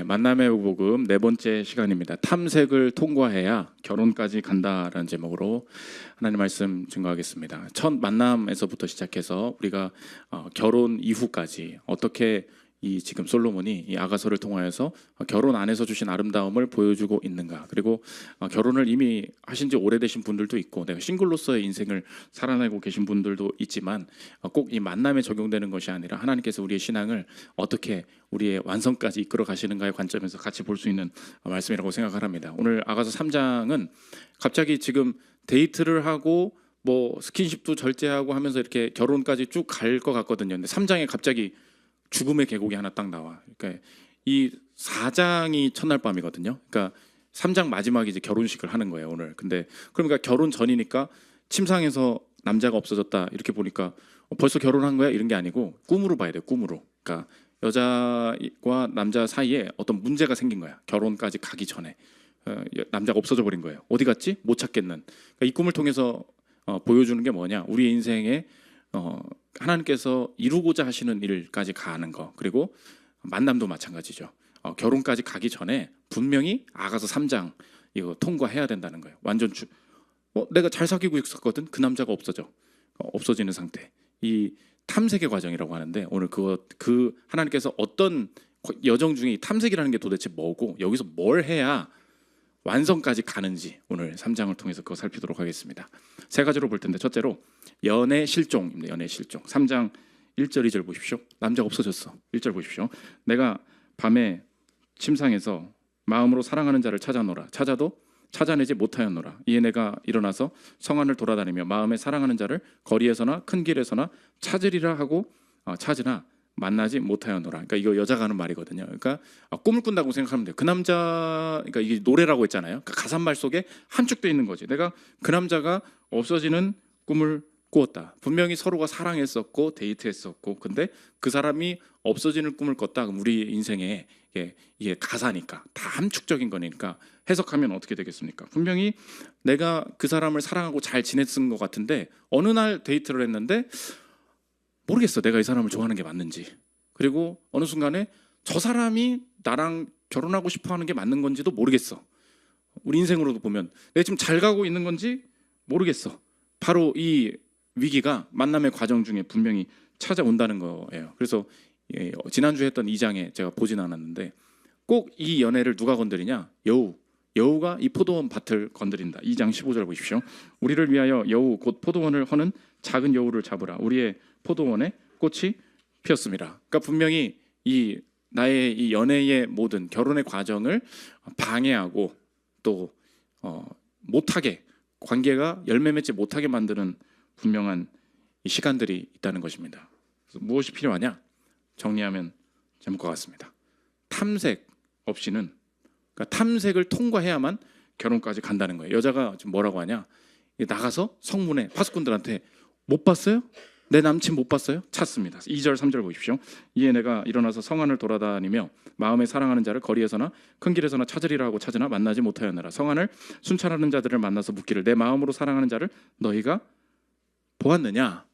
만남의 복음 네 번째 시간입니다. 탐색을 통과해야 결혼까지 간다라는 제목으로 하나님 말씀 증거하겠습니다. 첫 만남에서부터 시작해서 우리가 결혼 이후까지 어떻게 이 지금 솔로몬이 이 아가서를 통하여서 결혼 안에서 주신 아름다움을 보여주고 있는가, 그리고 결혼을 이미 하신 지 오래되신 분들도 있고 내가 싱글로서의 인생을 살아내고 계신 분들도 있지만 꼭 이 만남에 적용되는 것이 아니라 하나님께서 우리의 신앙을 어떻게 우리의 완성까지 이끌어 가시는가의 관점에서 같이 볼 수 있는 말씀이라고 생각을 합니다. 오늘 아가서 3장은 갑자기 지금 데이트를 하고 뭐 스킨십도 절제하고 하면서 이렇게 결혼까지 쭉 갈 것 같거든요. 근데 3장에 갑자기 죽음의 계곡이 하나 딱 나와. 그러니까 이 4장이 첫날 밤이거든요. 그러니까 3장 마지막에 이제 결혼식을 하는 거예요, 오늘. 근데 그러니까 결혼 전이니까 침상에서 남자가 없어졌다 이렇게 보니까 벌써 결혼한 거야 이런 게 아니고 꿈으로 봐야 돼요, 꿈으로. 그러니까 여자와 남자 사이에 어떤 문제가 생긴 거야. 결혼까지 가기 전에 남자가 없어져 버린 거예요. 어디 갔지? 못 찾겠는. 그러니까 이 꿈을 통해서 보여주는 게 뭐냐? 우리 인생에 하나님께서 이루고자 하시는 일까지 가는 거, 그리고 만남도 마찬가지죠. 결혼까지 가기 전에 분명히 아가서 3장 이거 통과해야 된다는 거예요. 완전 내가 잘 사귀고 있었거든. 그 남자가 없어지는 상태. 이 탐색의 과정이라고 하는데 오늘 그 하나님께서 어떤 여정 중에 이 탐색이라는 게 도대체 뭐고 여기서 뭘 해야 완성까지 가는지 오늘 3장을 통해서 그거 살피도록 하겠습니다. 세 가지로 볼 텐데, 첫째로 연애 실종입니다. 연애 실종. 3장 1절 2절 보십시오. 남자가 없어졌어. 1절 보십시오. 내가 밤에 침상에서 마음으로 사랑하는 자를 찾아노라. 찾아도 찾아내지 못하였노라. 이에 내가 일어나서 성안을 돌아다니며 마음에 사랑하는 자를 거리에서나 큰 길에서나 찾으리라 하고 찾으나 만나지 못하였노라. 그러니까 이거 여자가 하는 말이거든요. 그러니까 꿈을 꾼다고 생각하면 돼요. 그 남자, 그러니까 이게 노래라고 했잖아요. 그러니까 가사말 속에 함축되어 있는 거지. 내가 그 남자가 없어지는 꿈을 꾸었다. 분명히 서로가 사랑했었고 데이트했었고, 근데 그 사람이 없어지는 꿈을 꿨다. 그럼 우리 인생에 이게 가사니까 다 함축적인 거니까 해석하면 어떻게 되겠습니까? 분명히 내가 그 사람을 사랑하고 잘 지냈은 것 같은데 어느 날 데이트를 했는데 모르겠어, 내가 이 사람을 좋아하는 게 맞는지. 그리고 어느 순간에 저 사람이 나랑 결혼하고 싶어 하는 게 맞는 건지도 모르겠어. 우리 인생으로도 보면 내가 지금 잘 가고 있는 건지 모르겠어. 바로 이 위기가 만남의 과정 중에 분명히 찾아온다는 거예요. 그래서 지난주에 했던 2장에 제가 보진 않았는데 꼭 이 연애를 누가 건드리냐? 여우가 이 포도원 밭을 건드린다. 2장 15절 보십시오. 우리를 위하여 여우 곧 포도원을 허는 작은 여우를 잡으라. 우리의 포도원에 꽃이 피었습니다. 그러니까 분명히 나의 이 연애의 모든 결혼의 과정을 방해하고 또 못하게, 관계가 열매 맺지 못하게 만드는 분명한 이 시간들이 있다는 것입니다. 그래서 무엇이 필요하냐? 정리하면 제목과 같습니다. 탐색 없이는, 그러니까 탐색을 통과해야만 결혼까지 간다는 거예요. 여자가 지금 뭐라고 하냐? 나가서 성문에 파수꾼들한테 못 봤어요? 내 남친 못 봤어요? 찾습니다. 2절 3절 보십시오. 이에 내가 일어나서 성안을 돌아다니며 마음에 사랑하는 자를 거리에서나 큰 길에서나 찾으리라 하고 찾으나 만나지 못하였느라. 성안을 순찰하는 자들을 만나서 묻기를 내 마음으로 사랑하는 자를 너희가 보았느냐?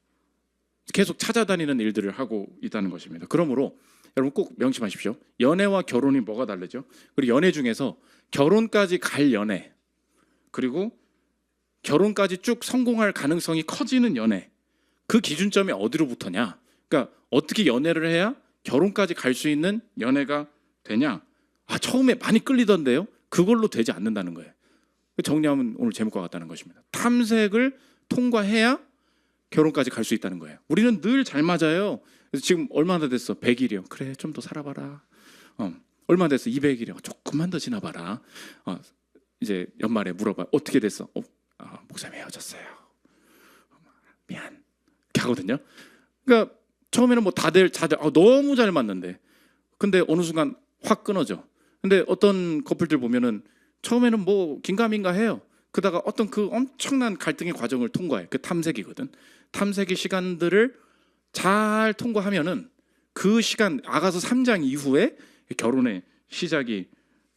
계속 찾아다니는 일들을 하고 있다는 것입니다. 그러므로 여러분 꼭 명심하십시오. 연애와 결혼이 뭐가 다르죠? 그리고 연애 중에서 결혼까지 갈 연애, 그리고 결혼까지 쭉 성공할 가능성이 커지는 연애, 그 기준점이 어디로부터냐? 그러니까 어떻게 연애를 해야 결혼까지 갈 수 있는 연애가 되냐? 처음에 많이 끌리던데요. 그걸로 되지 않는다는 거예요. 정리하면 오늘 제목과 같다는 것입니다. 탐색을 통과해야 결혼까지 갈 수 있다는 거예요. 우리는 늘 잘 맞아요. 그래서 지금 얼마나 됐어? 100일이요. 그래, 좀 더 살아봐라. 얼마 됐어? 200일이요. 조금만 더 지나봐라. 이제 연말에 물어봐. 어떻게 됐어? 목사님 헤어졌어요. 미안. 이렇게 하거든요. 그러니까 처음에는 뭐 다들 너무 잘 맞는데, 근데 어느 순간 확 끊어져. 근데 어떤 커플들 보면은 처음에는 뭐 긴가민가 해요. 그러다가 어떤 그 엄청난 갈등의 과정을 통과해. 그 탐색이거든. 탐색의 시간들을 잘 통과하면은 그 시간, 아가서 3장 이후에 결혼의 시작이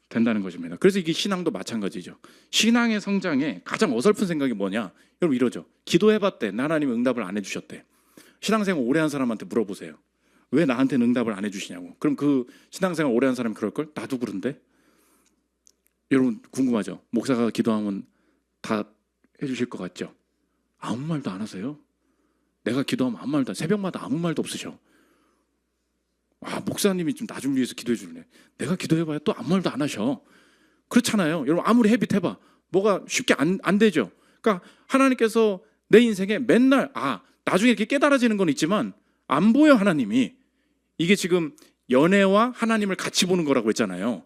된다는 것입니다. 그래서 이게 신앙도 마찬가지죠. 신앙의 성장에 가장 어설픈 생각이 뭐냐? 여러분 이러죠. 기도해봤대. 하나님 응답을 안 해주셨대. 신앙생활 오래 한 사람한테 물어보세요. 왜 나한테는 응답을 안 해주시냐고. 그럼 그 신앙생활 오래 한 사람이 그럴걸? 나도 그런데? 여러분 궁금하죠? 목사가 기도하면 다 해주실 것 같죠? 아무 말도 안 하세요. 내가 기도하면 아무 말도 안, 새벽마다 아무 말도 없으셔. 목사님이 좀 나 좀 위해서 기도해 줄래. 내가 기도해봐야 또 아무 말도 안 하셔. 그렇잖아요. 여러분 아무리 헤빗해봐 뭐가 쉽게 안 되죠. 그러니까 하나님께서 내 인생에 맨날 나중에 이렇게 깨달아지는 건 있지만 안 보여. 하나님이 이게 지금 연애와 하나님을 같이 보는 거라고 했잖아요.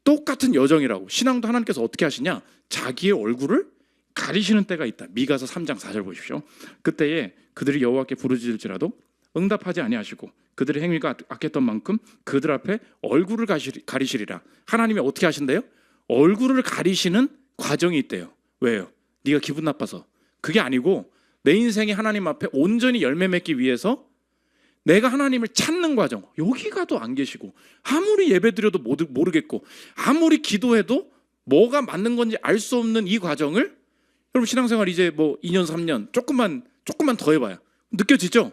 똑같은 여정이라고. 신앙도 하나님께서 어떻게 하시냐, 자기의 얼굴을 가리시는 때가 있다. 미가서 3장 4절 보십시오. 그때에 그들이 여호와께 부르짖을지라도 응답하지 아니하시고 그들의 행위가 악했던 만큼 그들 앞에 얼굴을 가리시리라. 하나님이 어떻게 하신대요? 얼굴을 가리시는 과정이 있대요. 왜요? 네가 기분 나빠서. 그게 아니고 내 인생이 하나님 앞에 온전히 열매 맺기 위해서 내가 하나님을 찾는 과정. 여기 가도 안 계시고 아무리 예배드려도 모르겠고 아무리 기도해도 뭐가 맞는 건지 알 수 없는 이 과정을, 여러분 신앙생활 이제 뭐 2년 3년 조금만 더 해봐요. 느껴지죠?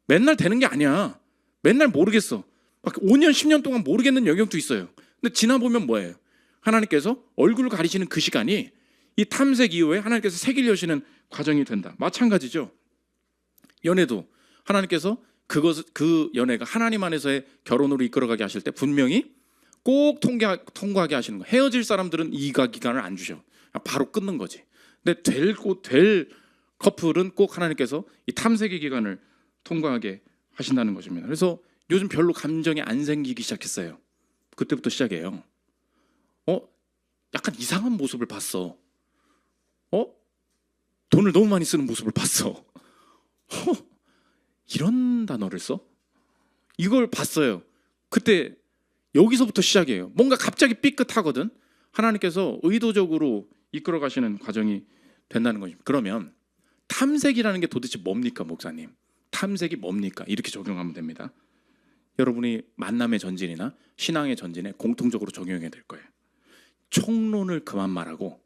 맨날 되는 게 아니야. 맨날 모르겠어. 막 5년 10년 동안 모르겠는 영역도 있어요. 근데 지나보면 뭐예요? 하나님께서 얼굴을 가리시는 그 시간이 이 탐색 이후에 하나님께서 색을 여시는 과정이 된다. 마찬가지죠. 연애도 하나님께서 그 연애가 하나님 안에서의 결혼으로 이끌어가게 하실 때 분명히 꼭 통과하게 하시는 거예요. 헤어질 사람들은 이가 기간을 안 주셔. 바로 끊는 거지. 근데 될 커플은 꼭 하나님께서 이 탐색의 기간을 통과하게 하신다는 것입니다. 그래서 요즘 별로 감정이 안 생기기 시작했어요. 그때부터 시작이에요. 약간 이상한 모습을 봤어. 돈을 너무 많이 쓰는 모습을 봤어. 이런 단어를 써? 이걸 봤어요. 그때 여기서부터 시작이에요. 뭔가 갑자기 삐끗하거든. 하나님께서 의도적으로 이끌어 가시는 과정이 된다는 것입니다. 그러면 탐색이라는 게 도대체 뭡니까, 목사님? 탐색이 뭡니까? 이렇게 적용하면 됩니다. 여러분이 만남의 전진이나 신앙의 전진에 공통적으로 적용해야 될 거예요. 총론을 그만 말하고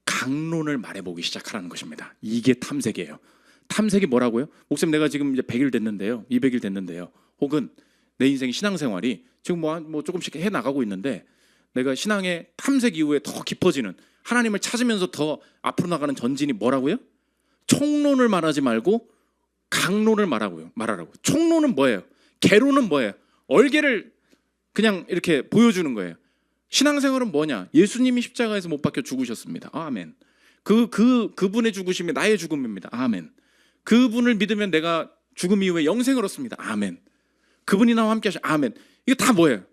강론을 말해보기 시작하라는 것입니다. 이게 탐색이에요. 탐색이 뭐라고요? 목사님 내가 지금 이제 100일 됐는데요, 200일 됐는데요, 혹은 내 인생 신앙생활이 지금 뭐 조금씩 해나가고 있는데 내가 신앙의 탐색 이후에 더 깊어지는, 하나님을 찾으면서 더 앞으로 나가는 전진이 뭐라고요? 총론을 말하지 말고 강론을 말하라고. 총론은 뭐예요? 개론은 뭐예요? 얼개를 그냥 이렇게 보여주는 거예요. 신앙생활은 뭐냐? 예수님이 십자가에서 못 박혀 죽으셨습니다. 아멘. 그분의 죽으심이 나의 죽음입니다. 아멘. 그분을 믿으면 내가 죽음 이후에 영생을 얻습니다. 아멘. 그분이 나와 함께 하셔. 아멘. 이거 다 뭐예요?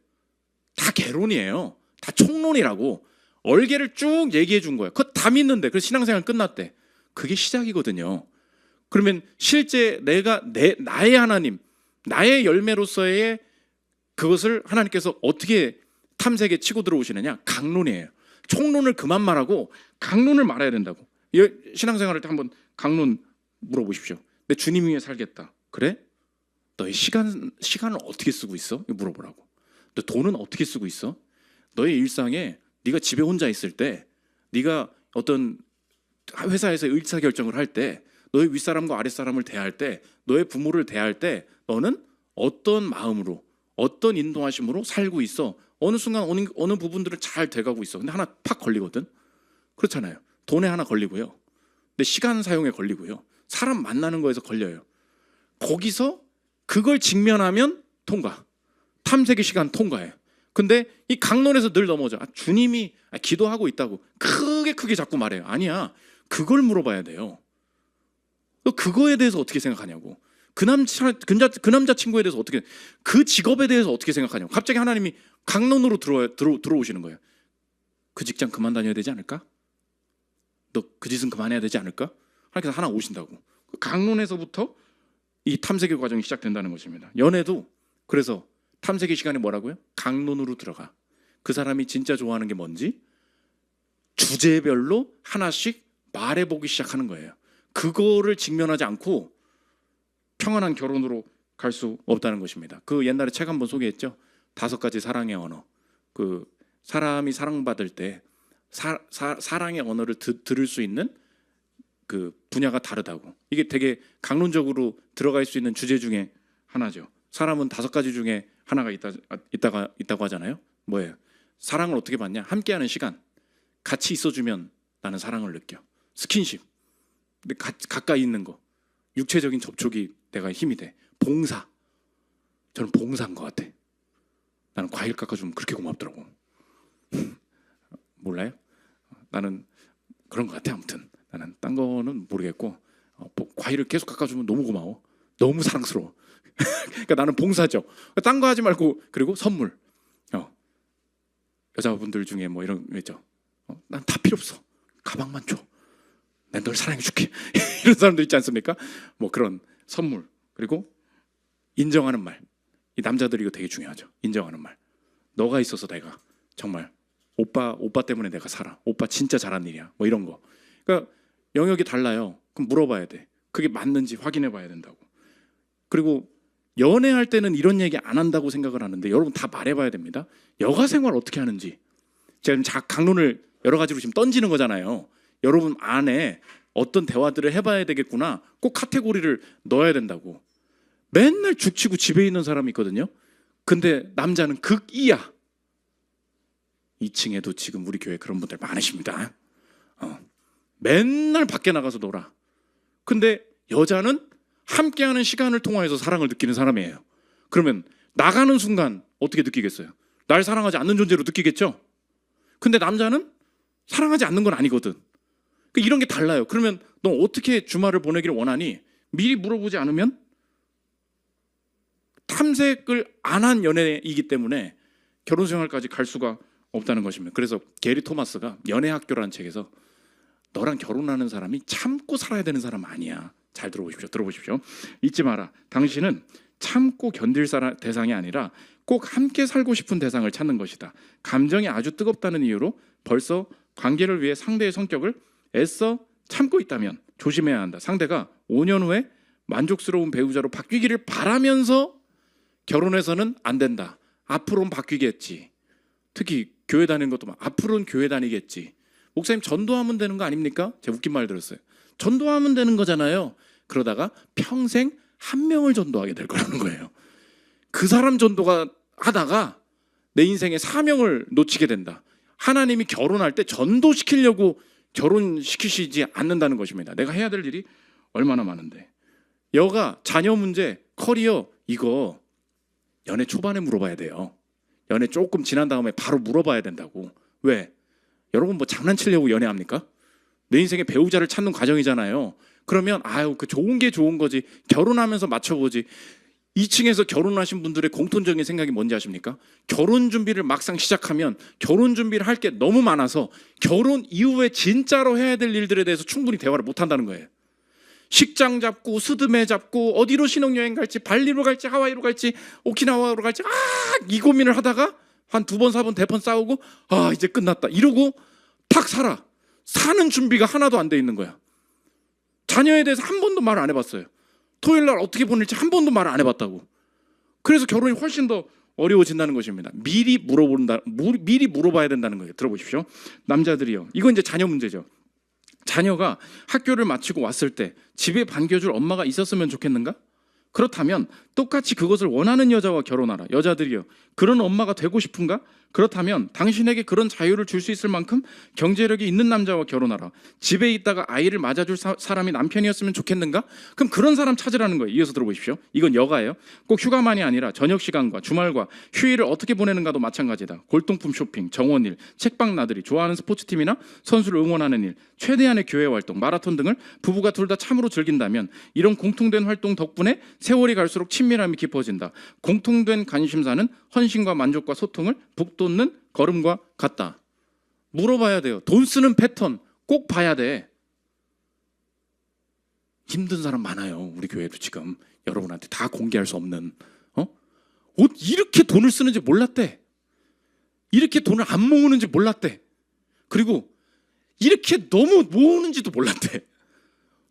다 개론이에요. 다 총론이라고. 얼개를 쭉 얘기해 준 거예요. 그거 다 믿는데, 그래서 신앙생활 끝났대. 그게 시작이거든요. 그러면 실제 나의 하나님, 나의 열매로서의 그것을 하나님께서 어떻게 탐색에 치고 들어오시느냐? 강론이에요. 총론을 그만 말하고 강론을 말해야 된다고. 신앙생활할 때 한번 강론 물어보십시오. 내 주님 위에 살겠다. 그래? 너의 시간을 어떻게 쓰고 있어? 물어보라고. 너 돈은 어떻게 쓰고 있어? 너의 일상에 네가 집에 혼자 있을 때, 네가 어떤 회사에서 의사결정을 할 때, 너의 윗사람과 아랫사람을 대할 때, 너의 부모를 대할 때 너는 어떤 마음으로, 어떤 인도하심으로 살고 있어? 어느 순간 어느 부분들은 잘 돼가고 있어. 근데 하나 팍 걸리거든. 그렇잖아요. 돈에 하나 걸리고요. 내 시간 사용에 걸리고요. 사람 만나는 거에서 걸려요. 거기서 그걸 직면하면 통과. 탐색의 시간 통과해요. 근데 이 강론에서 늘 넘어져. 주님이 기도하고 있다고 크게 자꾸 말해요. 아니야. 그걸 물어봐야 돼요. 그거에 대해서 어떻게 생각하냐고. 그 남자 친구에 대해서 어떻게, 그 직업에 대해서 어떻게 생각하냐고. 갑자기 하나님이 강론으로 들어오시는 거예요. 그 직장 그만 다녀야 되지 않을까? 너 그 짓은 그만해야 되지 않을까? 하나님께서 하나 오신다고. 강론에서부터 이 탐색의 과정이 시작된다는 것입니다. 연애도 그래서 탐색의 시간이 뭐라고요? 강론으로 들어가. 그 사람이 진짜 좋아하는 게 뭔지 주제별로 하나씩 말해보기 시작하는 거예요. 그거를 직면하지 않고 평안한 결혼으로 갈 수 없다는 것입니다. 그 옛날에 책 한번 소개했죠. 5가지 사랑의 언어. 그 사람이 사랑받을 때 사랑의 언어를 들을 수 있는 그 분야가 다르다고. 이게 되게 강론적으로 들어갈 수 있는 주제 중에 하나죠. 사람은 5가지 중에 하나가 있다고 하잖아요. 뭐예요? 사랑을 어떻게 받냐? 함께하는 시간, 같이 있어주면 나는 사랑을 느껴. 스킨십, 근데 가까이 있는 거, 육체적인 접촉이 내가 힘이 돼. 봉사, 저는 봉사인 것 같아. 나는 과일 깎아주면 그렇게 고맙더라고. 몰라요? 나는 그런 것 같아. 아무튼 나는 딴 거는 모르겠고 과일을 계속 깎아주면 너무 고마워. 너무 사랑스러워. 그러니까 나는 봉사죠. 딴 거 하지 말고. 그리고 선물. 여자분들 중에 뭐 이런 거 있죠. 난 다 필요 없어. 가방만 줘. 난 널 사랑해 줄게. 이런 사람들 있지 않습니까? 뭐 그런 선물. 그리고 인정하는 말. 이 남자들이 이거 되게 중요하죠. 인정하는 말. 너가 있어서 내가 정말 오빠 때문에 내가 살아. 오빠 진짜 잘한 일이야. 뭐 이런 거. 그러니까 영역이 달라요. 그럼 물어봐야 돼. 그게 맞는지 확인해 봐야 된다고. 그리고 연애할 때는 이런 얘기 안 한다고 생각을 하는데 여러분 다 말해봐야 됩니다. 여가 생활 어떻게 하는지. 제가 지금 강론을 여러 가지로 지금 던지는 거잖아요. 여러분 안에 어떤 대화들을 해봐야 되겠구나. 꼭 카테고리를 넣어야 된다고. 맨날 죽치고 집에 있는 사람이 있거든요. 근데 남자는 극이야. 2층에도 지금 우리 교회 그런 분들 많으십니다. 맨날 밖에 나가서 놀아. 근데 여자는 함께하는 시간을 통해서 사랑을 느끼는 사람이에요. 그러면 나가는 순간 어떻게 느끼겠어요? 날 사랑하지 않는 존재로 느끼겠죠? 근데 남자는 사랑하지 않는 건 아니거든. 이런 게 달라요. 그러면 너 어떻게 주말을 보내기를 원하니? 미리 물어보지 않으면 탐색을 안 한 연애이기 때문에 결혼 생활까지 갈 수가 없다는 것입니다. 그래서 게리 토마스가 연애학교라는 책에서 너랑 결혼하는 사람이 참고 살아야 되는 사람 아니야. 잘 들어보십시오. 잊지 마라. 당신은 참고 견딜 대상이 아니라 꼭 함께 살고 싶은 대상을 찾는 것이다. 감정이 아주 뜨겁다는 이유로 벌써 관계를 위해 상대의 성격을 애써 참고 있다면 조심해야 한다. 상대가 5년 후에 만족스러운 배우자로 바뀌기를 바라면서 결혼해서는 안 된다. 앞으로는 바뀌겠지. 특히 교회 다니는 것도 앞으로는 교회 다니겠지. 목사님 전도하면 되는 거 아닙니까? 제가 웃긴 말 들었어요. 전도하면 되는 거잖아요. 그러다가 평생 한 명을 전도하게 될 거라는 거예요. 그 사람 전도가 하다가 내 인생의 사명을 놓치게 된다. 하나님이 결혼할 때 전도시키려고 결혼시키시지 않는다는 것입니다. 내가 해야 될 일이 얼마나 많은데. 여가, 자녀 문제, 커리어 이거 연애 초반에 물어봐야 돼요. 연애 조금 지난 다음에 바로 물어봐야 된다고. 왜? 여러분 뭐 장난치려고 연애합니까? 내 인생의 배우자를 찾는 과정이잖아요. 그러면 그 좋은 게 좋은 거지. 결혼하면서 맞춰보지. 2층에서 결혼하신 분들의 공통적인 생각이 뭔지 아십니까? 결혼 준비를 막상 시작하면 결혼 준비를 할 게 너무 많아서 결혼 이후에 진짜로 해야 될 일들에 대해서 충분히 대화를 못 한다는 거예요. 식장 잡고 스드메 잡고 어디로 신혼여행 갈지, 발리로 갈지, 하와이로 갈지, 오키나와로 갈지 이 고민을 하다가 한 2번 4번 대판 싸우고 이제 끝났다 이러고 탁 살아. 사는 준비가 하나도 안 돼 있는 거야. 자녀에 대해서 한 번도 말 안 해봤어요. 토요일 날 어떻게 보낼지 한 번도 말 안 해봤다고. 그래서 결혼이 훨씬 더 어려워진다는 것입니다. 미리 물어봐야 된다는 거예요. 들어보십시오. 남자들이요. 이건 이제 자녀 문제죠. 자녀가 학교를 마치고 왔을 때 집에 반겨줄 엄마가 있었으면 좋겠는가? 그렇다면 똑같이 그것을 원하는 여자와 결혼하라. 여자들이요. 그런 엄마가 되고 싶은가? 그렇다면 당신에게 그런 자유를 줄 수 있을 만큼 경제력이 있는 남자와 결혼하라. 집에 있다가 아이를 맞아줄 사람이 남편이었으면 좋겠는가? 그럼 그런 사람 찾으라는 거예요. 이어서 들어보십시오. 이건 여가예요. 꼭 휴가만이 아니라 저녁 시간과 주말과 휴일을 어떻게 보내는가도 마찬가지다. 골동품 쇼핑, 정원일, 책방 나들이, 좋아하는 스포츠팀이나 선수를 응원하는 일, 최대한의 교회 활동, 마라톤 등을 부부가 둘 다 참으로 즐긴다면 이런 공통된 활동 덕분에 세월이 갈수록 친밀함이 깊어진다. 공통된 관심사는 헌신과 만족과 소통을 북돋는 걸음과 같다. 물어봐야 돼요. 돈 쓰는 패턴 꼭 봐야 돼. 힘든 사람 많아요. 우리 교회도 지금 여러분한테 다 공개할 수 없는 옷 이렇게 돈을 쓰는지 몰랐대. 이렇게 돈을 안 모으는지 몰랐대. 그리고 이렇게 너무 모으는지도 몰랐대.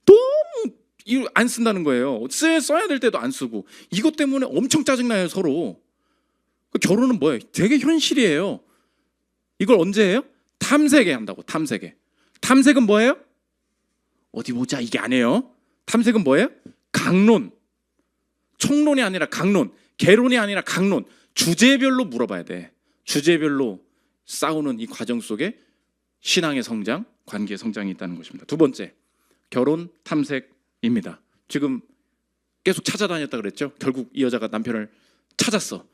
너무 안 쓴다는 거예요. 써야 될 때도 안 쓰고. 이것 때문에 엄청 짜증나요, 서로. 결혼은 뭐예요? 되게 현실이에요. 이걸 언제 해요? 탐색에 한다고. 탐색에. 탐색은 뭐예요? 어디 보자 이게 아니에요. 탐색은 뭐예요? 강론. 총론이 아니라 강론. 개론이 아니라 강론, 주제별로 물어봐야 돼. 주제별로 싸우는 이 과정 속에 신앙의 성장, 관계의 성장이 있다는 것입니다. 두 번째, 결혼 탐색입니다. 지금 계속 찾아다녔다 그랬죠. 결국 이 여자가 남편을 찾았어.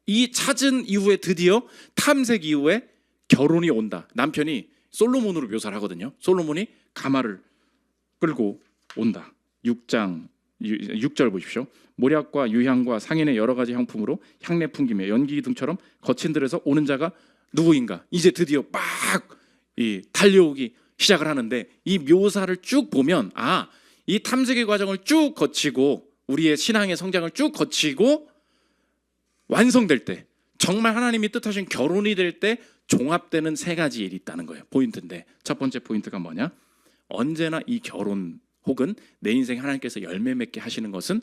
이 찾은 이후에 드디어 탐색 이후에 결혼이 온다. 남편이 솔로몬으로 묘사를 하거든요. 솔로몬이 가마를 끌고 온다. 6절 보십시오. 모략과 유향과 상인의 여러 가지 향품으로 향내 풍기며 연기 등처럼 거친 들에서 오는 자가 누구인가? 이제 드디어 막 달려오기 시작을 하는데, 이 묘사를 쭉 보면 이 탐색의 과정을 쭉 거치고 우리의 신앙의 성장을 쭉 거치고 완성될 때, 정말 하나님이 뜻하신 결혼이 될 때 종합되는 세 가지 일이 있다는 거예요. 포인트인데, 첫 번째 포인트가 뭐냐? 언제나 이 결혼 혹은 내 인생 하나님께서 열매 맺게 하시는 것은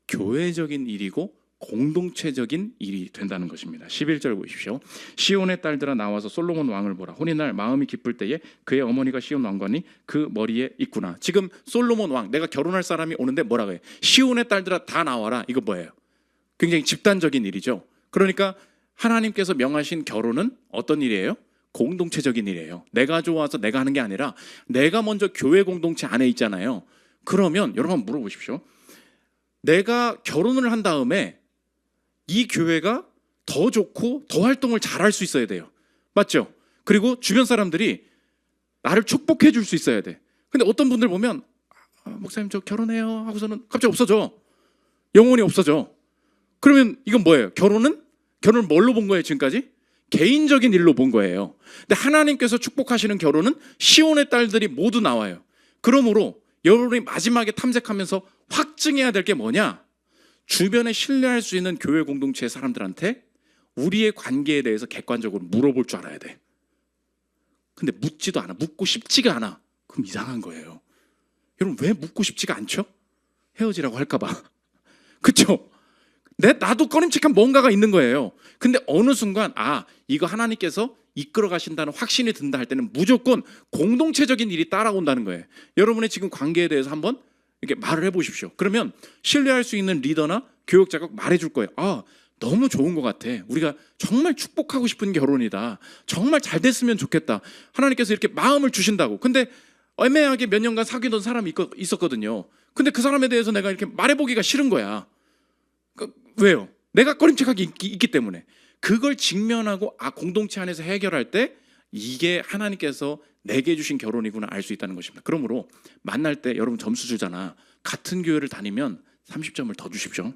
교회적인 일이고 공동체적인 일이 된다는 것입니다. 11절 보십시오. 시온의 딸들아 나와서 솔로몬 왕을 보라. 혼인날 마음이 기쁠 때에 그의 어머니가 시온 왕관이 그 머리에 있구나. 지금 솔로몬 왕, 내가 결혼할 사람이 오는데 뭐라고 해요? 시온의 딸들아 다 나와라. 이거 뭐예요? 굉장히 집단적인 일이죠. 그러니까 하나님께서 명하신 결혼은 어떤 일이에요? 공동체적인 일이에요. 내가 좋아서 내가 하는 게 아니라 내가 먼저 교회 공동체 안에 있잖아요. 그러면 여러분 한번 물어보십시오. 내가 결혼을 한 다음에 이 교회가 더 좋고 더 활동을 잘할 수 있어야 돼요. 맞죠? 그리고 주변 사람들이 나를 축복해 줄 수 있어야 돼. 근데 어떤 분들 보면 목사님 저 결혼해요 하고서는 갑자기 없어져. 영혼이 없어져. 그러면 이건 뭐예요? 결혼을 뭘로 본 거예요 지금까지? 개인적인 일로 본 거예요. 근데 하나님께서 축복하시는 결혼은 시온의 딸들이 모두 나와요. 그러므로 여러분이 마지막에 탐색하면서 확증해야 될 게 뭐냐? 주변에 신뢰할 수 있는 교회 공동체의 사람들한테 우리의 관계에 대해서 객관적으로 물어볼 줄 알아야 돼. 근데 묻지도 않아. 묻고 싶지가 않아. 그럼 이상한 거예요. 여러분 왜 묻고 싶지가 않죠? 헤어지라고 할까 봐. 그렇죠? 나도 꺼림칙한 뭔가가 있는 거예요. 근데 어느 순간 이거 하나님께서 이끌어 가신다는 확신이 든다 할 때는 무조건 공동체적인 일이 따라온다는 거예요. 여러분의 지금 관계에 대해서 한번 이렇게 말을 해보십시오. 그러면 신뢰할 수 있는 리더나 교육자가 말해줄 거예요. 너무 좋은 것 같아. 우리가 정말 축복하고 싶은 결혼이다. 정말 잘 됐으면 좋겠다. 하나님께서 이렇게 마음을 주신다고. 근데 애매하게 몇 년간 사귀던 사람이 있었거든요. 근데 그 사람에 대해서 내가 이렇게 말해보기가 싫은 거야. 왜요? 내가 꺼림칙하게 있기 때문에. 그걸 직면하고 공동체 안에서 해결할 때 이게 하나님께서 내게 주신 결혼이구나 알 수 있다는 것입니다. 그러므로 만날 때 여러분 점수 주잖아. 같은 교회를 다니면 30점을 더 주십시오.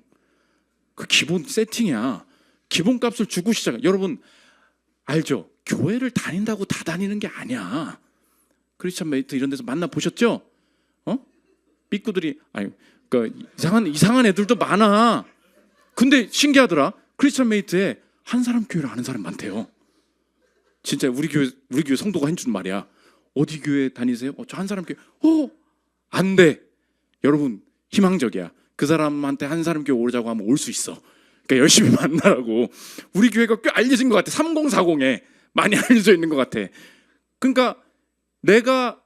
그 기본 세팅이야. 기본값을 주고 시작. 여러분 알죠? 교회를 다닌다고 다 다니는 게 아니야. 크리스천 메이트 이런 데서 만나 보셨죠? 삐꾸들이 그러니까 이상한 애들도 많아. 근데 신기하더라. 크리스천 메이트에 한 사람 교회를 아는 사람 많대요. 진짜 우리 교회 성도가 해준 말이야. 어디 교회 다니세요? 저 한 사람 교회. 안 돼. 여러분 희망적이야. 그 사람한테 한 사람 교회 오자고 하면 올 수 있어. 그러니까 열심히 만나라고. 우리 교회가 꽤 알려진 것 같아. 3040에 많이 알려져 있는 것 같아. 그러니까 내가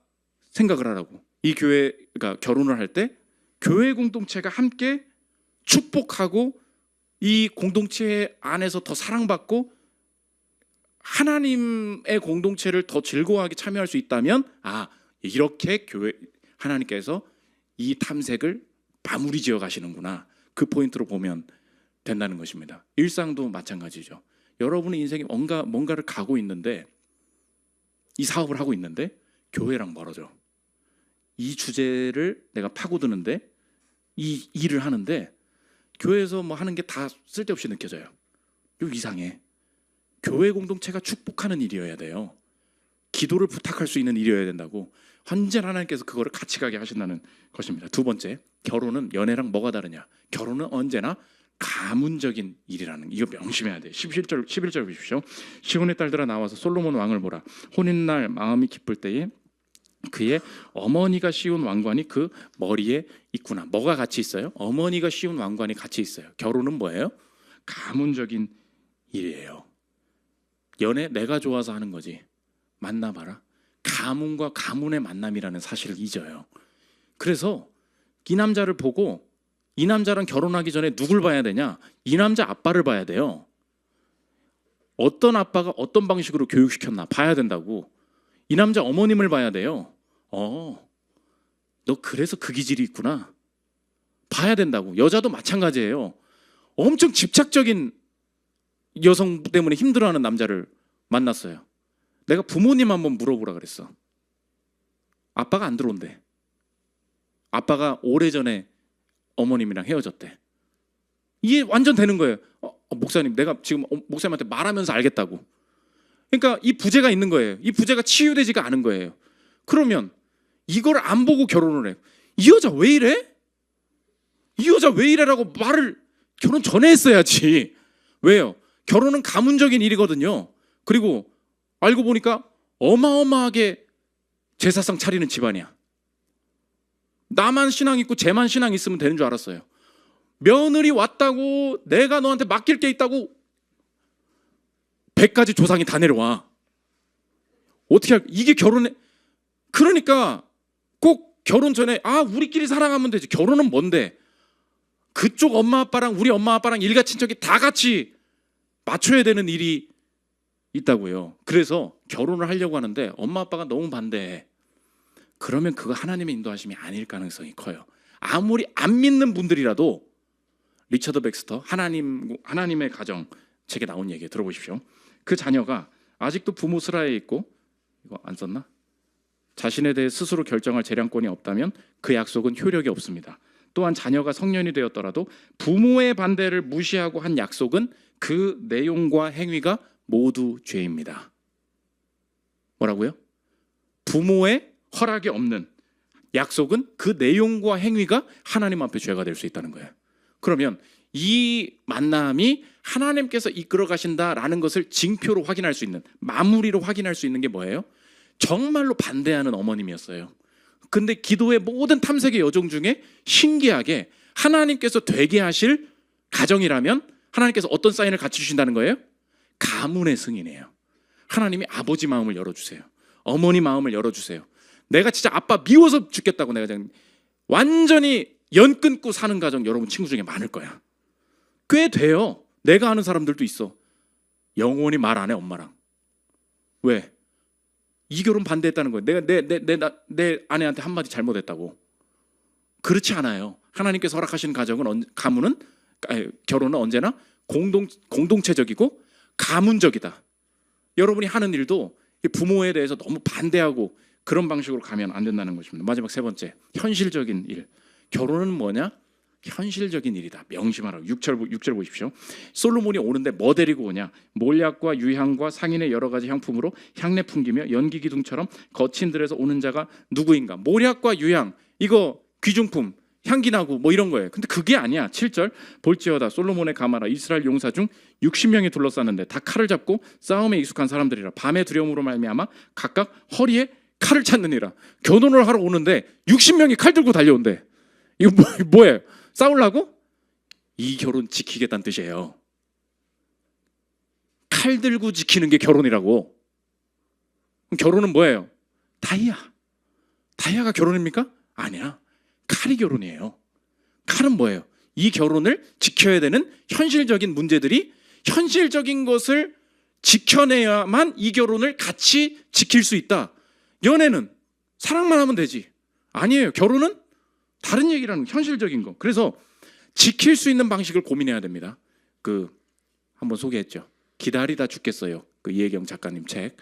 생각을 하라고. 이 교회가 결혼을 할 때 교회 공동체가 함께 축복하고 이 공동체 안에서 더 사랑받고 하나님의 공동체를 더 즐거워하게 참여할 수 있다면 이렇게 교회 하나님께서 이 탐색을 마무리 지어 가시는구나. 그 포인트로 보면 된다는 것입니다. 일상도 마찬가지죠. 여러분의 인생에 뭔가를 가고 있는데 이 사업을 하고 있는데 교회랑 멀어져. 이 주제를 내가 파고드는데 이 일을 하는데 교회에서 뭐 하는 게 다 쓸데없이 느껴져요. 이거 이상해. 교회 공동체가 축복하는 일이어야 돼요. 기도를 부탁할 수 있는 일이어야 된다고. 언제나 하나님께서 그거를 같이 가게 하신다는 것입니다. 두 번째, 결혼은 연애랑 뭐가 다르냐? 결혼은 언제나 가문적인 일이라는 이거 명심해야 돼요. 11절 보십시오. 시온의 딸들아 나와서 솔로몬 왕을 보라. 혼인날 마음이 기쁠 때에 그의 어머니가 씌운 왕관이 그 머리에 있구나. 뭐가 같이 있어요? 어머니가 씌운 왕관이 같이 있어요. 결혼은 뭐예요? 가문적인 일이에요. 연애 내가 좋아서 하는 거지. 만나봐라. 가문과 가문의 만남이라는 사실을 잊어요. 그래서 이 남자를 보고 이 남자랑 결혼하기 전에 누굴 봐야 되냐? 이 남자 아빠를 봐야 돼요. 어떤 아빠가 어떤 방식으로 교육시켰나 봐야 된다고. 이 남자 어머님을 봐야 돼요. 너 그래서 그 기질이 있구나. 봐야 된다고. 여자도 마찬가지예요. 엄청 집착적인 여성 때문에 힘들어하는 남자를 만났어요. 내가 부모님 한번 물어보라 그랬어. 아빠가 안 들어온대. 아빠가 오래전에 어머님이랑 헤어졌대. 이게 완전 되는 거예요. 목사님, 내가 지금 목사님한테 말하면서 알겠다고. 그러니까 이 부재가 있는 거예요. 이 부재가 치유되지가 않은 거예요. 그러면 이걸 안 보고 결혼을 해. 이 여자 왜 이래? 이 여자 왜 이래라고 말을 결혼 전에 했어야지. 왜요? 결혼은 가문적인 일이거든요. 그리고 알고 보니까 어마어마하게 제사상 차리는 집안이야. 나만 신앙 있고 쟤만 신앙 있으면 되는 줄 알았어요. 며느리 왔다고 내가 너한테 맡길 게 있다고 100가지 조상이 다 내려와. 어떻게 이게 결혼에, 그러니까 꼭 결혼 전에 우리끼리 사랑하면 되지. 결혼은 뭔데? 그쪽 엄마 아빠랑 우리 엄마 아빠랑 일가 친척이 다 같이 맞춰야 되는 일이 있다고요. 그래서 결혼을 하려고 하는데 엄마 아빠가 너무 반대해. 그러면 그거 하나님의 인도하심이 아닐 가능성이 커요. 아무리 안 믿는 분들이라도 리처드 백스터 하나님의 가정 책에 나온 얘기 들어보십시오. 그 자녀가 아직도 부모 슬하에 있고, 이거 안 썼나? 자신에 대해 스스로 결정할 재량권이 없다면 그 약속은 효력이 없습니다. 또한 자녀가 성년이 되었더라도 부모의 반대를 무시하고 한 약속은 그 내용과 행위가 모두 죄입니다. 뭐라고요? 부모의 허락이 없는 약속은 그 내용과 행위가 하나님 앞에 죄가 될 수 있다는 거예요. 그러면 이 만남이 하나님께서 이끌어 가신다라는 것을 징표로 확인할 수 있는, 마무리로 확인할 수 있는 게 뭐예요? 정말로 반대하는 어머님이었어요. 근데 기도의 모든 탐색의 여정 중에 신기하게 하나님께서 되게 하실 가정이라면 하나님께서 어떤 사인을 같이 주신다는 거예요? 가문의 승인이에요. 하나님이 아버지 마음을 열어주세요. 어머니 마음을 열어주세요. 내가 진짜 아빠 미워서 죽겠다고 내가 그냥 완전히 연 끊고 사는 가정 여러분 친구 중에 많을 거야. 꽤 돼요. 내가 아는 사람들도 있어. 영원히 말 안 해 엄마랑. 왜? 이 결혼 반대했다는 거예요. 내가 내 아내한테 한마디 잘못했다고. 그렇지 않아요. 하나님께서 허락하시는 가문은 결혼은 언제나 공동체적이고 가문적이다. 여러분이 하는 일도 부모에 대해서 너무 반대하고 그런 방식으로 가면 안 된다는 것입니다. 마지막 세 번째, 현실적인 일. 결혼은 뭐냐? 현실적인 일이다. 명심하라고. 6절 보십시오. 솔로몬이 오는데 뭐 데리고 오냐? 몰약과 유향과 상인의 여러 가지 향품으로 향내 풍기며 연기 기둥처럼 거친 들에서 오는 자가 누구인가? 몰약과 유향, 이거 귀중품, 향기 나고 뭐 이런 거예요. 근데 그게 아니야. 7절, 볼지어다 솔로몬의 가마라 이스라엘 용사 중 60명이 둘러쌌는데 다 칼을 잡고 싸움에 익숙한 사람들이라 밤의 두려움으로 말미암아 각각 허리에 칼을 찾느니라. 결혼을 하러 오는데 60명이 칼 들고 달려온대. 이거 뭐예요? 싸우려고? 이 결혼 지키겠다는 뜻이에요. 칼 들고 지키는 게 결혼이라고. 그럼 결혼은 뭐예요? 다이아가 결혼입니까? 아니야. 칼이 결혼이에요. 칼은 뭐예요? 이 결혼을 지켜야 되는 현실적인 문제들이, 현실적인 것을 지켜내야만 이 결혼을 같이 지킬 수 있다. 연애는 사랑만 하면 되지. 아니에요. 결혼은 다른 얘기라는, 현실적인 거. 그래서 지킬 수 있는 방식을 고민해야 됩니다. 한번 소개했죠. 기다리다 죽겠어요. 이혜경 작가님 책.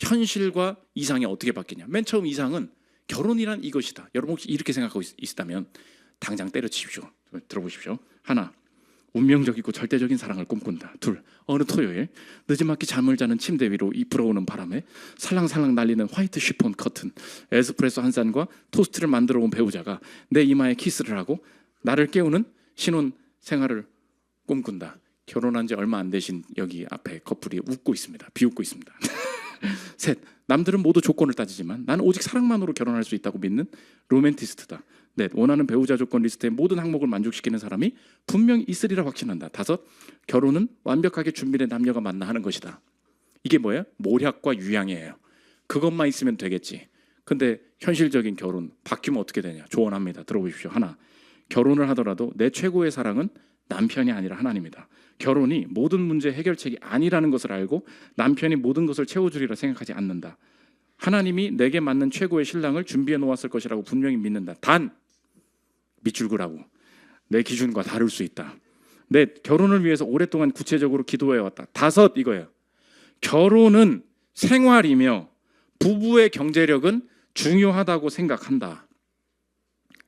현실과 이상이 어떻게 바뀌냐. 맨 처음 이상은 결혼이란 이것이다. 여러분 혹시 이렇게 생각하고 있다면 당장 때려치십시오. 들어보십시오. 하나, 운명적이고 절대적인 사랑을 꿈꾼다. 둘, 어느 토요일 늦지막히 잠을 자는 침대 위로 이 불어오는 바람에 살랑살랑 날리는 화이트 쉬폰 커튼, 에스프레소 한 잔과 토스트를 만들어 온 배우자가 내 이마에 키스를 하고 나를 깨우는 신혼 생활을 꿈꾼다. 결혼한 지 얼마 안 되신 여기 앞에 커플이 웃고 있습니다. 비웃고 있습니다. 셋, 남들은 모두 조건을 따지지만 나는 오직 사랑만으로 결혼할 수 있다고 믿는 로맨티스트다. 넷, 원하는 배우자 조건 리스트의 모든 항목을 만족시키는 사람이 분명히 있으리라 확신한다. 다섯, 결혼은 완벽하게 준비된 남녀가 만나 하는 것이다. 이게 뭐예요? 몰약과 유향이에요. 그것만 있으면 되겠지. 근데 현실적인 결혼 바뀌면 어떻게 되냐? 조언합니다. 들어보십시오. 하나, 결혼을 하더라도 내 최고의 사랑은 남편이 아니라 하나님이다. 결혼이 모든 문제 해결책이 아니라는 것을 알고 남편이 모든 것을 채워주리라 생각하지 않는다. 하나님이 내게 맞는 최고의 신랑을 준비해 놓았을 것이라고 분명히 믿는다. 단 밑줄 그라고 내 기준과 다를 수 있다. 내 결혼을 위해서 오랫동안 구체적으로 기도해왔다. 5 이거예요. 결혼은 생활이며 부부의 경제력은 중요하다고 생각한다.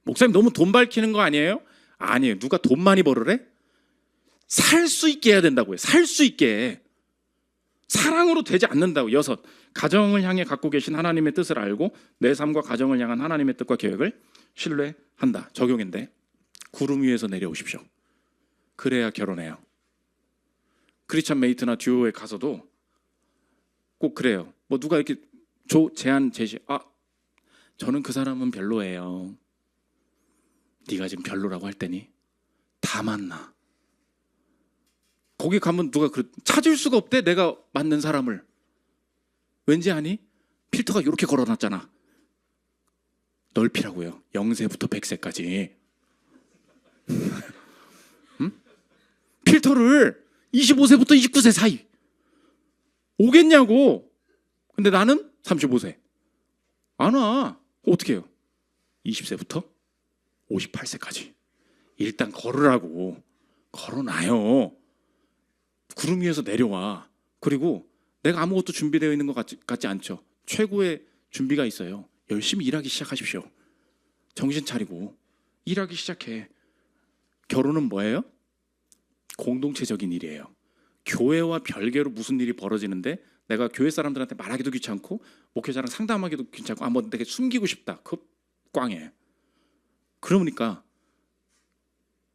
목사님 너무 돈 밝히는 거 아니에요? 아니에요. 누가 돈 많이 벌으래? 살 수 있게 해야 된다고요. 살 수 있게. 사랑으로 되지 않는다고. 6 가정을 향해 갖고 계신 하나님의 뜻을 알고 내 삶과 가정을 향한 하나님의 뜻과 계획을 신뢰한다. 적용인데 구름 위에서 내려오십시오. 그래야 결혼해요. 크리스찬 메이트나 듀오에 가서도 꼭 그래요. 뭐 누가 이렇게 제안 제시, 저는 그 사람은 별로예요. 네가 지금 별로라고 할 때니 다 만나. 거기 가면 누가 찾을 수가 없대. 내가 맞는 사람을. 왠지 아니? 필터가 이렇게 걸어놨잖아. 넓히라고요. 0세부터 100세까지. 응? 필터를 25세부터 29세 사이 오겠냐고. 근데 나는 35세 안 와. 어떻게 해요? 20세부터 58세까지 일단 걸으라고. 걸어놔요. 구름 위에서 내려와. 그리고 내가 아무것도 준비되어 있는 것 같지 않죠? 최고의 준비가 있어요. 열심히 일하기 시작하십시오. 정신 차리고 일하기 시작해. 결혼은 뭐예요? 공동체적인 일이에요. 교회와 별개로 무슨 일이 벌어지는데 내가 교회 사람들한테 말하기도 귀찮고 목회자랑 상담하기도 귀찮고 뭐 되게 숨기고 싶다. 그 꽝이에요. 그러니까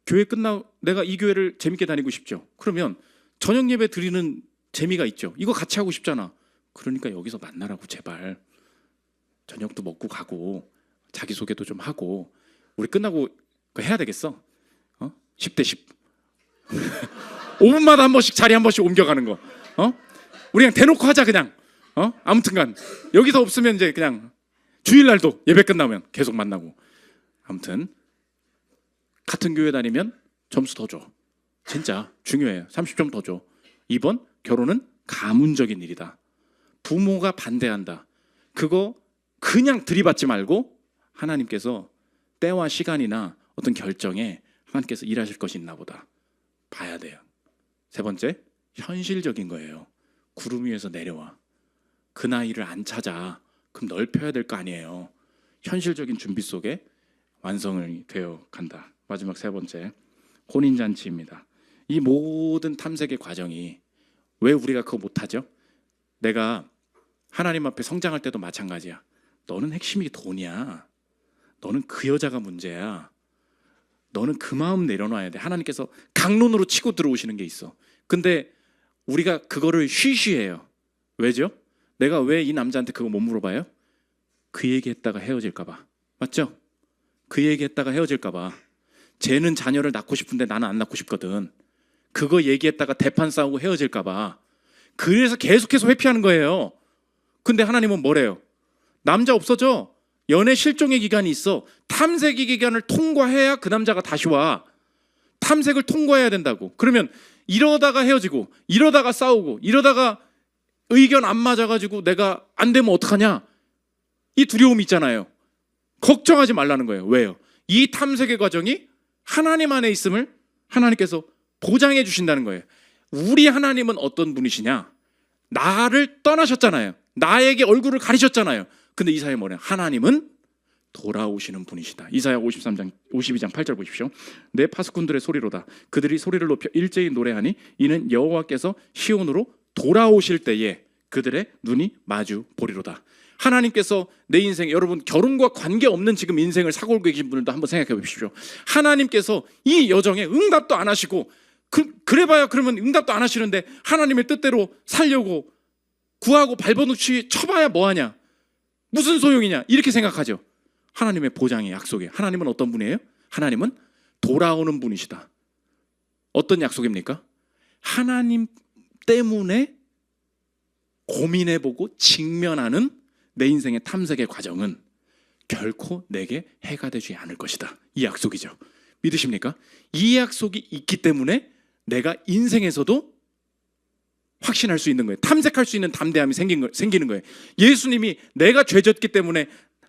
교회 끝나고 내가 이 교회를 재밌게 다니고 싶죠. 그러면 저녁 예배 드리는 재미가 있죠. 이거 같이 하고 싶잖아. 그러니까 여기서 만나라고 제발. 저녁도 먹고 가고 자기소개도 좀 하고. 우리 끝나고 그거 해야 되겠어. 10대 10 5분마다 한 번씩 자리 한 번씩 옮겨가는 거. 우리 그냥 대놓고 하자 그냥. 아무튼간 여기서 없으면 이제 그냥 주일날도 예배 끝나면 계속 만나고. 아무튼 같은 교회 다니면 점수 더 줘. 진짜 중요해요. 30점 더 줘. 2번 결혼은 가문적인 일이다. 부모가 반대한다. 그거 그냥 들이받지 말고 하나님께서 때와 시간이나 어떤 결정에 하나님께서 일하실 것이 있나 보다. 봐야 돼요. 3번째, 현실적인 거예요. 구름 위에서 내려와. 그 나이를 안 찾아. 그럼 넓혀야 될 거 아니에요. 현실적인 준비 속에 완성이 되어 간다. 마지막 3번째, 혼인잔치입니다. 이 모든 탐색의 과정이 왜 우리가 그거 못하죠? 내가 하나님 앞에 성장할 때도 마찬가지야. 너는 핵심이 돈이야. 너는 그 여자가 문제야. 너는 그 마음 내려놔야 돼. 하나님께서 강론으로 치고 들어오시는 게 있어. 근데 우리가 그거를 쉬쉬해요. 왜죠? 내가 왜 이 남자한테 그거 못 물어봐요? 그 얘기했다가 헤어질까 봐. 맞죠? 그 얘기했다가 헤어질까 봐. 쟤는 자녀를 낳고 싶은데 나는 안 낳고 싶거든. 그거 얘기했다가 대판 싸우고 헤어질까 봐. 그래서 계속해서 회피하는 거예요. 근데 하나님은 뭐래요? 남자 없어져. 연애 실종의 기간이 있어. 탐색의 기간을 통과해야 그 남자가 다시 와. 탐색을 통과해야 된다고. 그러면 이러다가 헤어지고 이러다가 싸우고 이러다가 의견 안 맞아가지고 내가 안 되면 어떡하냐? 이 두려움이 있잖아요. 걱정하지 말라는 거예요. 왜요? 이 탐색의 과정이 하나님 안에 있음을 하나님께서 보장해 주신다는 거예요. 우리 하나님은 어떤 분이시냐? 나를 떠나셨잖아요. 나에게 얼굴을 가리셨잖아요. 근데 이사야 뭐래요? 하나님은 돌아오시는 분이시다. 이사야 52장 8절 보십시오. 내 파수꾼들의 소리로다. 그들이 소리를 높여 일제히 노래하니 이는 여호와께서 시온으로 돌아오실 때에 그들의 눈이 마주 보리로다. 하나님께서 내 인생, 여러분 결혼과 관계없는 지금 인생을 살고 계신 분들도 한번 생각해 보십시오. 하나님께서 이 여정에 응답도 안 하시고 그래봐야 그러면 응답도 안 하시는데 하나님의 뜻대로 살려고 구하고 발버둥치 쳐봐야 뭐하냐? 무슨 소용이냐? 이렇게 생각하죠. 하나님의 보장의 약속에 하나님은 어떤 분이에요? 하나님은 돌아오는 분이시다. 어떤 약속입니까? 하나님 때문에 고민해보고 직면하는 내 인생의 탐색의 과정은 결코 내게 해가 되지 않을 것이다. 이 약속이죠. 믿으십니까? 이 약속이 있기 때문에 내가 인생에서도 확신할 수 있는 거예요. 탐색할 수 있는 담대함이 생기는 거예요. 예수님이 내가 죄졌기 때문에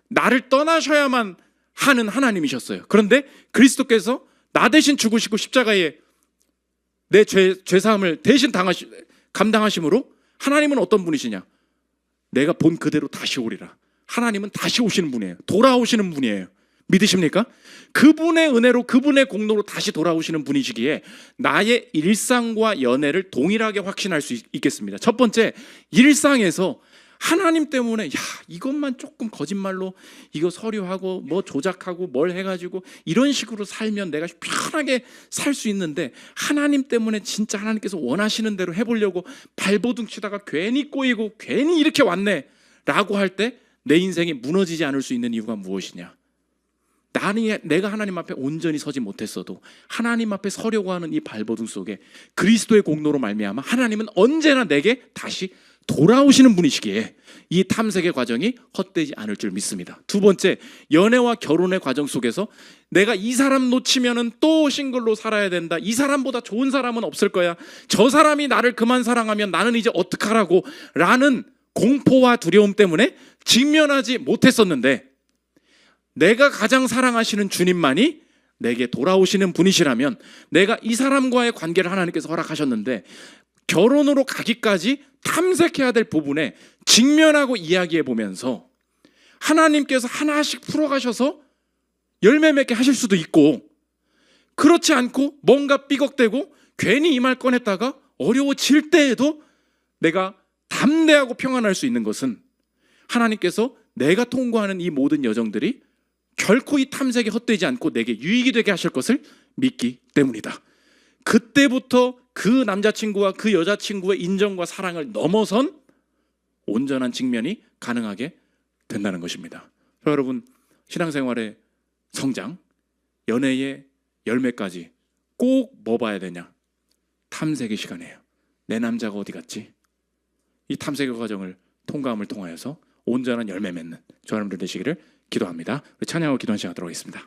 나를 떠나셔야만 하는 하나님이셨어요. 그런데 그리스도께서 나 대신 죽으시고 십자가에 내 죄사함을 대신 감당하심으로 하나님은 어떤 분이시냐? 내가 본 그대로 다시 오리라. 하나님은 다시 오시는 분이에요. 돌아오시는 분이에요. 믿으십니까? 그분의 은혜로 그분의 공로로 다시 돌아오시는 분이시기에 나의 일상과 연애를 동일하게 확신할 수 있겠습니다. 첫 번째, 일상에서 하나님 때문에 이것만 조금 거짓말로 이거 서류하고 뭐 조작하고 뭘 해가지고 이런 식으로 살면 내가 편하게 살 수 있는데 하나님 때문에 진짜 하나님께서 원하시는 대로 해보려고 발버둥 치다가 괜히 꼬이고 괜히 이렇게 왔네 라고 할 때 내 인생이 무너지지 않을 수 있는 이유가 무엇이냐? 내가 하나님 앞에 온전히 서지 못했어도 하나님 앞에 서려고 하는 이 발버둥 속에 그리스도의 공로로 말미암아 하나님은 언제나 내게 다시 돌아오시는 분이시기에 이 탐색의 과정이 헛되지 않을 줄 믿습니다. 두 번째, 연애와 결혼의 과정 속에서 내가 이 사람 놓치면은 또 싱글로 살아야 된다. 이 사람보다 좋은 사람은 없을 거야. 저 사람이 나를 그만 사랑하면 나는 이제 어떡하라고 라는 공포와 두려움 때문에 직면하지 못했었는데 내가 가장 사랑하시는 주님만이 내게 돌아오시는 분이시라면 내가 이 사람과의 관계를 하나님께서 허락하셨는데 결혼으로 가기까지 탐색해야 될 부분에 직면하고 이야기해 보면서 하나님께서 하나씩 풀어가셔서 열매 맺게 하실 수도 있고 그렇지 않고 뭔가 삐걱대고 괜히 이 말 꺼냈다가 어려워질 때에도 내가 담대하고 평안할 수 있는 것은 하나님께서 내가 통과하는 이 모든 여정들이 결코 이 탐색에 헛되지 않고 내게 유익이 되게 하실 것을 믿기 때문이다. 그때부터 그 남자친구와 그 여자친구의 인정과 사랑을 넘어선 온전한 직면이 가능하게 된다는 것입니다. 여러분, 신앙생활의 성장, 연애의 열매까지 꼭 뭐 봐야 되냐? 탐색의 시간이에요. 내 남자가 어디 갔지? 이 탐색의 과정을 통과함을 통하여서 온전한 열매 맺는 저 여러분들 되시기를 기도합니다. 우리 찬양하고 기도한 시간 하도록 하겠습니다.